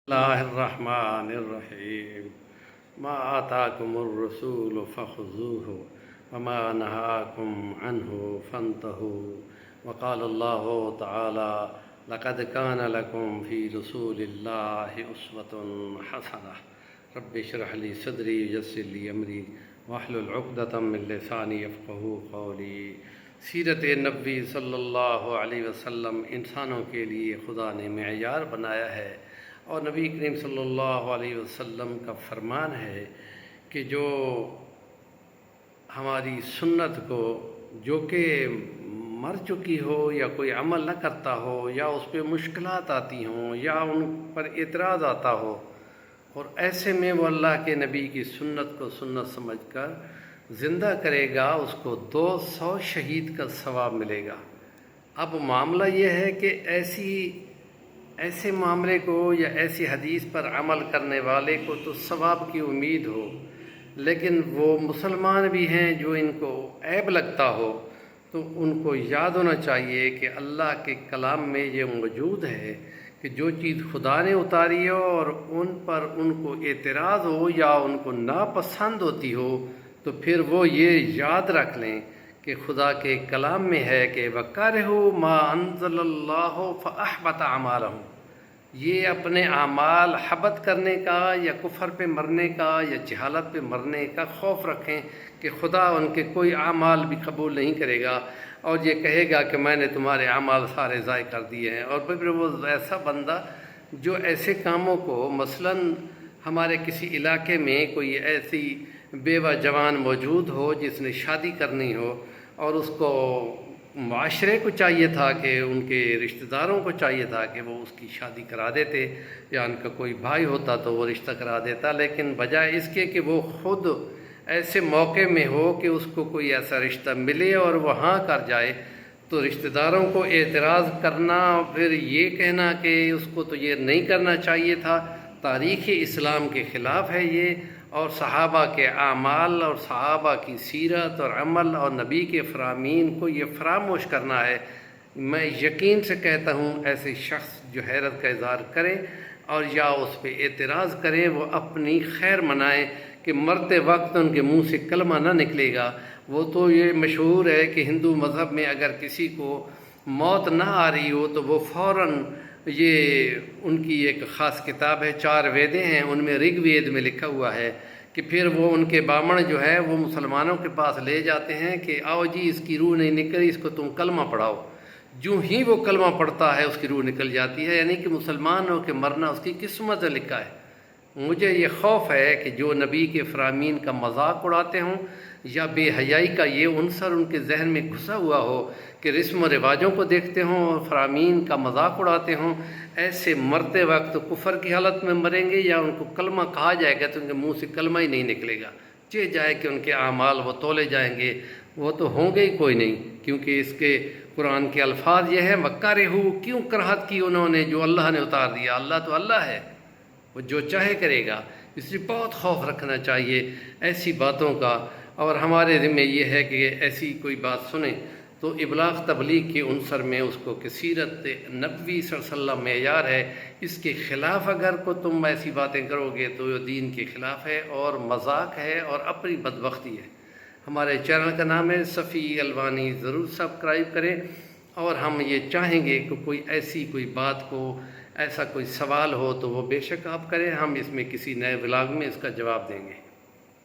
الله الرحمن الرحيم ما آتاكم الرسول فخذوه وما نهاكم عنه فانتهوا وقال الله تعالى لقد كان لكم في رسول الله أسوة حسنة رب اشرح لي صدري ويسر لي أمري واحلل عقدة من لساني يفقهوا قولي۔ سیرت نبی صلی اللہ علیہ وسلم انسانوں کے لیے خدا نے معیار بنایا ہے، اور نبی کریم صلی اللہ علیہ وسلم کا فرمان ہے کہ جو ہماری سنت کو جو کہ مر چکی ہو یا کوئی عمل نہ کرتا ہو یا اس پہ مشکلات آتی ہوں یا ان پر اعتراض آتا ہو، اور ایسے میں وہ اللہ کے نبی کی سنت کو سنت سمجھ کر زندہ کرے گا، اس کو 200 شہید کا ثواب ملے گا۔ اب معاملہ یہ ہے کہ ایسے معاملے کو یا ایسی حدیث پر عمل کرنے والے کو تو ثواب کی امید ہو، لیکن وہ مسلمان بھی ہیں جو ان کو عیب لگتا ہو، تو ان کو یاد ہونا چاہیے کہ اللہ کے کلام میں یہ موجود ہے کہ جو چیز خدا نے اتاری ہو اور ان پر ان کو اعتراض ہو یا ان کو ناپسند ہوتی ہو، تو پھر وہ یہ یاد رکھ لیں کہ خدا کے کلام میں ہے کہ وَكَرِهُ مَا أَنزَلَ اللَّهُ فَأَحْبَطَ أَعْمَالَهُمْ، یہ اپنے اعمال حبط کرنے کا یا کفر پہ مرنے کا یا جہالت پہ مرنے کا خوف رکھیں کہ خدا ان کے کوئی اعمال بھی قبول نہیں کرے گا، اور یہ کہے گا کہ میں نے تمہارے اعمال سارے ضائع کر دیے ہیں۔ اور پھر وہ ایسا بندہ جو ایسے کاموں کو مثلاً ہمارے کسی علاقے میں کوئی ایسی بیوہ جوان موجود ہو جس نے شادی کرنی ہو، اور اس کو معاشرے کو چاہیے تھا کہ ان کے رشتہ داروں کو چاہیے تھا کہ وہ اس کی شادی کرا دیتے، یا ان کا کوئی بھائی ہوتا تو وہ رشتہ کرا دیتا، لیکن بجائے اس کے کہ وہ خود ایسے موقع میں ہو کہ اس کو کوئی ایسا رشتہ ملے اور وہ ہاں کر جائے، تو رشتہ داروں کو اعتراض کرنا، پھر یہ کہنا کہ اس کو تو یہ نہیں کرنا چاہیے تھا، تاریخ اسلام کے خلاف ہے یہ، اور صحابہ کے اعمال اور صحابہ کی سیرت اور عمل اور نبی کے فرامین کو یہ فراموش کرنا ہے۔ میں یقین سے کہتا ہوں ایسے شخص جو حیرت کا اظہار کرے اور یا اس پہ اعتراض کرے، وہ اپنی خیر منائیں کہ مرتے وقت ان کے منہ سے کلمہ نہ نکلے گا۔ وہ تو یہ مشہور ہے کہ ہندو مذہب میں اگر کسی کو موت نہ آ رہی ہو تو وہ فوراً، یہ ان کی ایک خاص کتاب ہے، 4 ویدیں ہیں، ان میں رگ وید میں لکھا ہوا ہے کہ پھر وہ ان کے بامن جو ہے وہ مسلمانوں کے پاس لے جاتے ہیں کہ آؤ جی اس کی روح نہیں نکلی، اس کو تم کلمہ پڑھاؤ۔ جو ہی وہ کلمہ پڑھتا ہے اس کی روح نکل جاتی ہے، یعنی کہ مسلمان ہو کے مرنا اس کی قسمت میں لکھا ہے۔ مجھے یہ خوف ہے کہ جو نبی کے فرامین کا مذاق اڑاتے ہوں یا بے حیائی کا یہ عنصر ان کے ذہن میں گھسا ہوا ہو کہ رسم و رواجوں کو دیکھتے ہوں اور فرامین کا مذاق اڑاتے ہوں، ایسے مرتے وقت کفر کی حالت میں مریں گے، یا ان کو کلمہ کہا جائے گا تو ان کے منہ سے کلمہ ہی نہیں نکلے گا، چہ جائے کہ ان کے اعمال وہ تولے جائیں گے، وہ تو ہوں گے ہی کوئی نہیں، کیونکہ اس کے قرآن کے الفاظ یہ ہیں وَكَرِهُ، کیوں کراہت کی انہوں نے جو اللہ نے اتار دیا۔ اللہ تو اللہ ہے، وہ جو چاہے کرے گا، اس لیے بہت خوف رکھنا چاہیے ایسی باتوں کا۔ اور ہمارے ذمہ یہ ہے کہ ایسی کوئی بات سنیں تو ابلاغ تبلیغ کے عنصر میں اس کو کہ سیرت نبوی صلی اللہ علیہ وسلم معیار ہے، اس کے خلاف اگر کو تم ایسی باتیں کرو گے تو یہ دین کے خلاف ہے اور مذاق ہے اور اپنی بدبختی ہے۔ ہمارے چینل کا نام ہے صفی الوانی، ضرور سبسکرائب کریں، اور ہم یہ چاہیں گے کہ کوئی ایسی کوئی بات کو، ایسا کوئی سوال ہو تو وہ بے شک آپ کریں، ہم اس میں کسی نئے ولاگ میں اس کا جواب دیں گے۔